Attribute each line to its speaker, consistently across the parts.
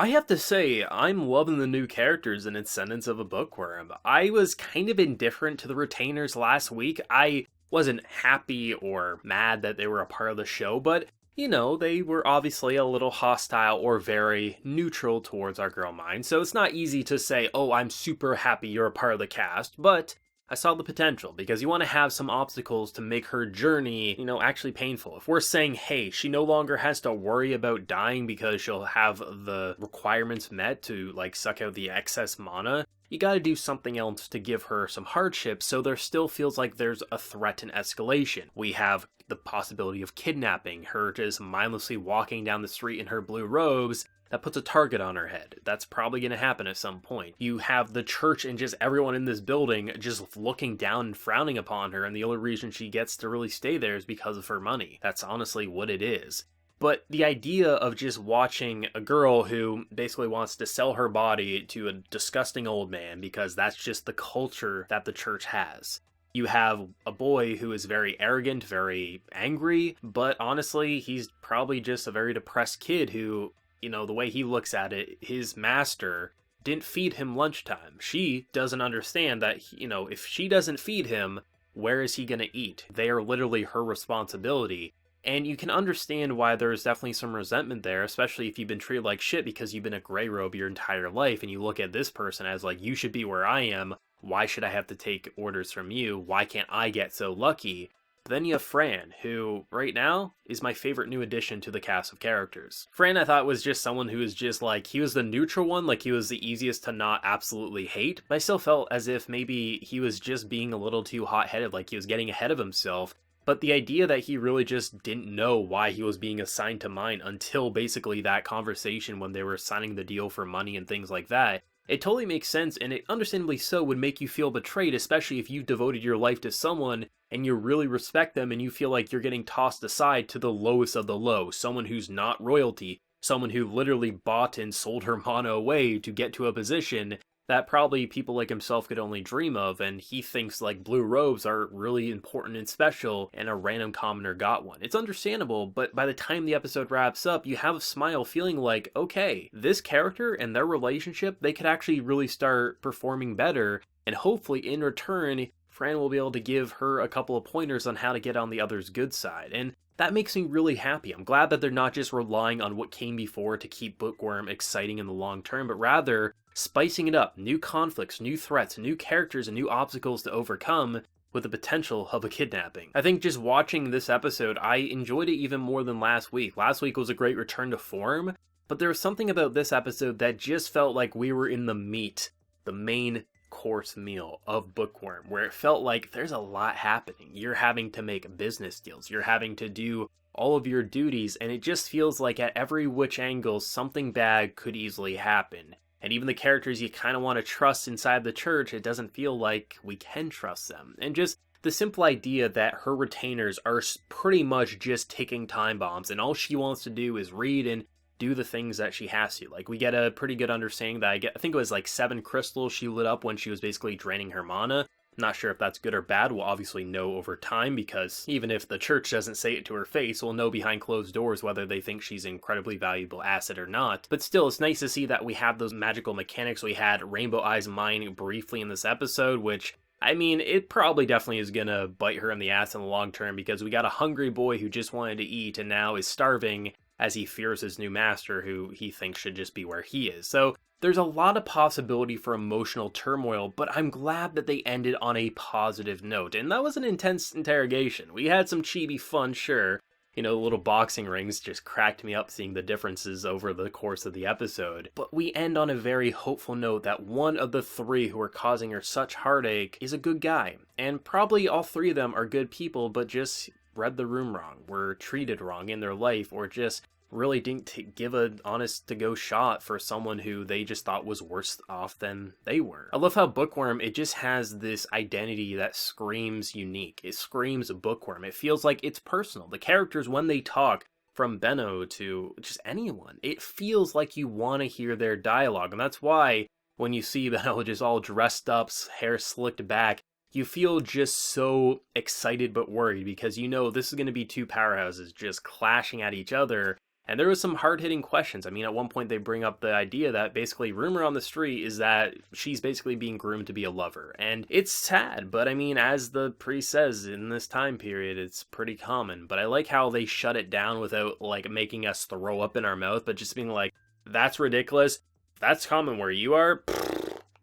Speaker 1: I have to say, I'm loving the new characters in Ascendance of a Bookworm. I was kind of indifferent to the retainers last week. I wasn't happy or mad that they were a part of the show, but, they were obviously a little hostile or very neutral towards our girl Mine, so it's not easy to say, oh, I'm super happy you're a part of the cast, but I saw the potential because you want to have some obstacles to make her journey, actually painful. If we're saying, hey, she no longer has to worry about dying because she'll have the requirements met to, like, suck out the excess mana, you gotta do something else to give her some hardship so there still feels like there's a threat and escalation. We have the possibility of kidnapping, her just mindlessly walking down the street in her blue robes, that puts a target on her head. That's probably going to happen at some point. You have the church and just everyone in this building just looking down and frowning upon her, and the only reason she gets to really stay there is because of her money. That's honestly what it is. But the idea of just watching a girl who basically wants to sell her body to a disgusting old man because that's just the culture that the church has. You have a boy who is very arrogant, very angry, but honestly, he's probably just a very depressed kid who, the way he looks at it, his master didn't feed him lunchtime. She doesn't understand that, if she doesn't feed him, where is he going to eat? They are literally her responsibility. And you can understand why there's definitely some resentment there, especially if you've been treated like shit because you've been a gray robe your entire life, and you look at this person as like, you should be where I am. Why should I have to take orders from you? Why can't I get so lucky? But then you have Fran, who, right now, is my favorite new addition to the cast of characters. Fran, I thought, was just someone who was just like, he was the neutral one, like he was the easiest to not absolutely hate, but I still felt as if maybe he was just being a little too hot-headed, like he was getting ahead of himself. But the idea that he really just didn't know why he was being assigned to mine until basically that conversation when they were signing the deal for money and things like that, it totally makes sense, and it understandably so would make you feel betrayed, especially if you devoted your life to someone and you really respect them and you feel like you're getting tossed aside to the lowest of the low, someone who's not royalty, someone who literally bought and sold her mana away to get to a position that probably people like himself could only dream of, and he thinks like blue robes are really important and special, and a random commoner got one. It's understandable, but by the time the episode wraps up, you have a smile feeling like, okay, this character and their relationship, they could actually really start performing better, and hopefully in return, Fran will be able to give her a couple of pointers on how to get on the other's good side, and that makes me really happy. I'm glad that they're not just relying on what came before to keep Bookworm exciting in the long term, but rather spicing it up, new conflicts, new threats, new characters, and new obstacles to overcome with the potential of a kidnapping. I think just watching this episode, I enjoyed it even more than last week. Last week was a great return to form, but there was something about this episode that just felt like we were in the meat, the main course meal of Bookworm, where it felt like there's a lot happening. You're having to make business deals, you're having to do all of your duties, and it just feels like at every which angle something bad could easily happen. And even the characters you kind of want to trust inside the church, it doesn't feel like we can trust them. And just the simple idea that her retainers are pretty much just ticking time bombs, and all she wants to do is read and do the things that she has to. Like, we get a pretty good understanding that I think it was like 7 crystals she lit up when she was basically draining her mana. I'm not sure if that's good or bad. We'll obviously know over time, because even if the church doesn't say it to her face, we'll know behind closed doors whether they think she's an incredibly valuable asset or not. But still, it's nice to see that we have those magical mechanics. We had Rainbow Eyes Mine briefly in this episode, which, I mean, it probably definitely is gonna bite her in the ass in the long term, because we got a hungry boy who just wanted to eat and now is starving as he fears his new master, who he thinks should just be where he is. So there's a lot of possibility for emotional turmoil, but I'm glad that they ended on a positive note. And that was an intense interrogation. We had some chibi fun, sure. The little boxing rings just cracked me up seeing the differences over the course of the episode. But we end on a very hopeful note that one of the 3 who are causing her such heartache is a good guy. And probably all 3 of them are good people, but just read the room wrong, were treated wrong in their life, or just really didn't give an honest-to-go shot for someone who they just thought was worse off than they were. I love how Bookworm, it just has this identity that screams unique. It screams Bookworm. It feels like it's personal. The characters, when they talk, from Benno to just anyone, it feels like you want to hear their dialogue, and that's why when you see Benno just all dressed up, hair slicked back, you feel just so excited but worried, because this is going to be 2 powerhouses just clashing at each other. And there was some hard-hitting questions. I mean, at one point they bring up the idea that basically rumor on the street is that she's basically being groomed to be a lover. And it's sad, but I mean, as the priest says, in this time period, it's pretty common. But I like how they shut it down without, like, making us throw up in our mouth, but just being like, that's ridiculous. That's common where you are.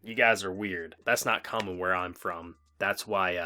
Speaker 1: You guys are weird. That's not common where I'm from. That's why,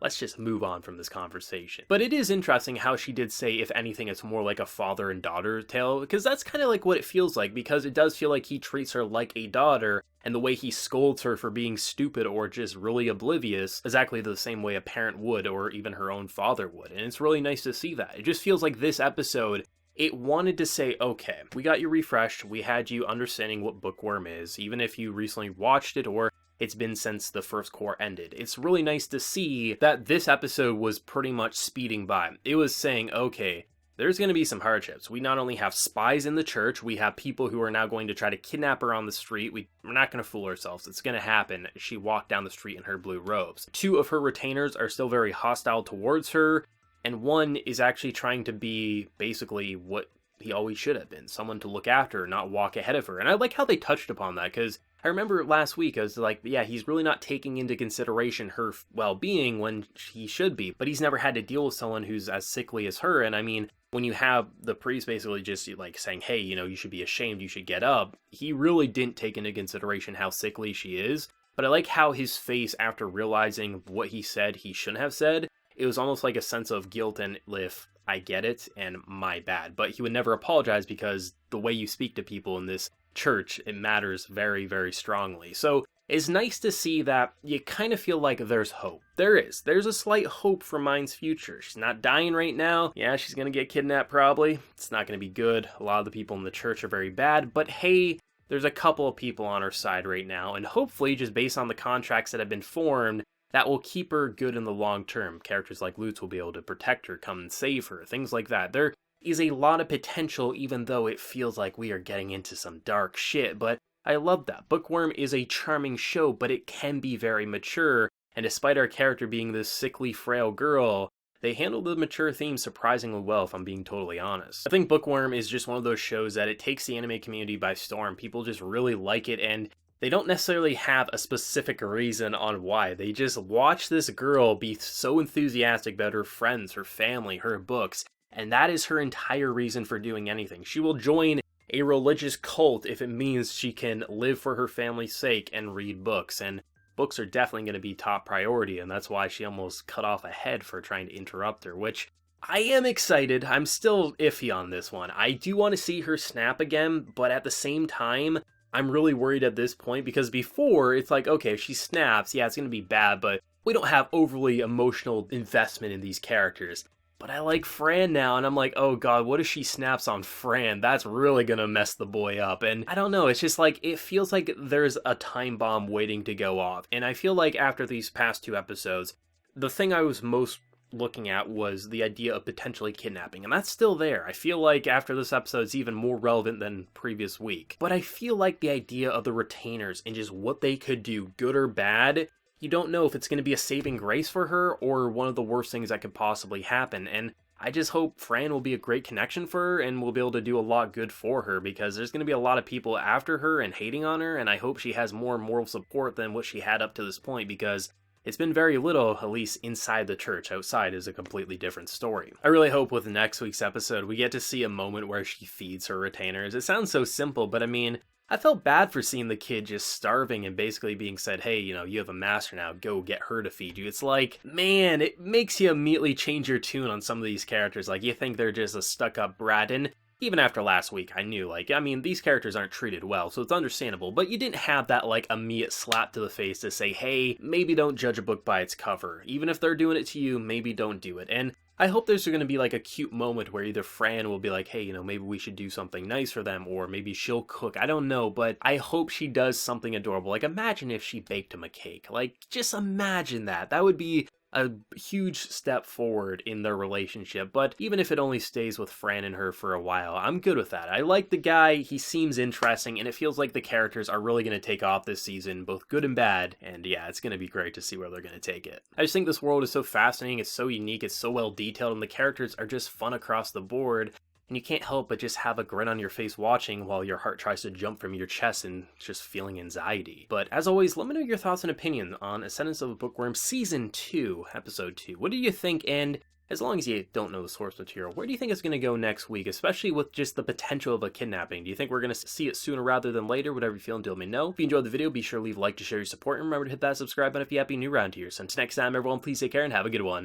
Speaker 1: let's just move on from this conversation. But it is interesting how she did say, if anything, it's more like a father and daughter tale, because that's kind of like what it feels like, because it does feel like he treats her like a daughter, and the way he scolds her for being stupid or just really oblivious, exactly the same way a parent would, or even her own father would. And it's really nice to see that. It just feels like this episode, it wanted to say, okay, we got you refreshed, we had you understanding what Bookworm is, even if you recently watched it or it's been since the first cour ended. It's really nice to see that this episode was pretty much speeding by. It was saying, okay, there's going to be some hardships. We not only have spies in the church, we have people who are now going to try to kidnap her on the street. We're not going to fool ourselves. It's going to happen. She walked down the street in her blue robes. 2 of her retainers are still very hostile towards her, and 1 is actually trying to be basically what he always should have been, someone to look after her, not walk ahead of her. And I like how they touched upon that, because I remember last week I was like, yeah, he's really not taking into consideration her well-being when he should be, but he's never had to deal with someone who's as sickly as her. And I mean, when you have the priest basically just like saying, hey, you should be ashamed, you should get up, he really didn't take into consideration how sickly she is. But I like how his face after realizing what he said he shouldn't have said, it was almost like a sense of guilt and if I get it and my bad. But he would never apologize, because the way you speak to people in this church, it matters very, very strongly. So it's nice to see that you kind of feel like there's hope. There's a slight hope for Mine's future. She's not dying right now. Yeah, she's gonna get kidnapped probably. It's not gonna be good. A lot of the people in the church are very bad, but hey, there's a couple of people on her side right now, and hopefully just based on the contracts that have been formed, that will keep her good in the long term. Characters like Lutz will be able to protect her, come and save her, things like that. There is a lot of potential, even though it feels like we are getting into some dark shit, but I love that. Bookworm is a charming show, but it can be very mature, and despite our character being this sickly, frail girl, they handle the mature theme surprisingly well, if I'm being totally honest. I think Bookworm is just one of those shows that it takes the anime community by storm. People just really like it, and they don't necessarily have a specific reason on why. They just watch this girl be so enthusiastic about her friends, her family, her books, and that is her entire reason for doing anything. She will join a religious cult if it means she can live for her family's sake and read books, and books are definitely going to be top priority, and that's why she almost cut off a head for trying to interrupt her, which I am excited. I'm still iffy on this one. I do want to see her snap again, but at the same time, I'm really worried at this point, because before, it's like, okay, if she snaps, yeah, it's going to be bad, but we don't have overly emotional investment in these characters. But I like Fran now, and I'm like, oh god, what if she snaps on Fran? That's really gonna mess the boy up. And I don't know, it's just like, it feels like there's a time bomb waiting to go off. And I feel like after these past 2 episodes, the thing I was most looking at was the idea of potentially kidnapping, and that's still there. I feel like after this episode, it's even more relevant than previous week. But I feel like the idea of the retainers and just what they could do, good or bad, you don't know if it's going to be a saving grace for her or one of the worst things that could possibly happen. And I just hope Fran will be a great connection for her and will be able to do a lot good for her, because there's going to be a lot of people after her and hating on her, and I hope she has more moral support than what she had up to this point, because it's been very little, at least inside the church. Outside is a completely different story. I really hope with next week's episode we get to see a moment where she feeds her retainers. It sounds so simple, but I mean, I felt bad for seeing the kid just starving and basically being said, hey, you have a master now, go get her to feed you. It's like, man, it makes you immediately change your tune on some of these characters. Like, you think they're just a stuck-up brat, and even after last week, I knew, these characters aren't treated well, so it's understandable, but you didn't have that, immediate slap to the face to say, hey, maybe don't judge a book by its cover. Even if they're doing it to you, maybe don't do it. And I hope there's going to be, a cute moment where either Fran will be like, hey, maybe we should do something nice for them, or maybe she'll cook. I don't know, but I hope she does something adorable. Imagine if she baked him a cake. Just imagine that. That would be a huge step forward in their relationship, but even if it only stays with Fran and her for a while, I'm good with that. I like the guy, he seems interesting, and it feels like the characters are really going to take off this season, both good and bad, and yeah, it's going to be great to see where they're going to take it. I just think this world is so fascinating, it's so unique, it's so well detailed, and the characters are just fun across the board. and you can't help but just have a grin on your face watching while your heart tries to jump from your chest and just feeling anxiety. But as always, let me know your thoughts and opinions on Ascendance of a Bookworm Season 2, Episode 2. What do you think? And as long as you don't know the source material, where do you think it's going to go next week, especially with just the potential of a kidnapping? Do you think we're going to see it sooner rather than later? Whatever you feel, and let me know. If you enjoyed the video, be sure to leave a like to share your support, and remember to hit that subscribe button if you happen new around here. So until next time, everyone, please take care and have a good one.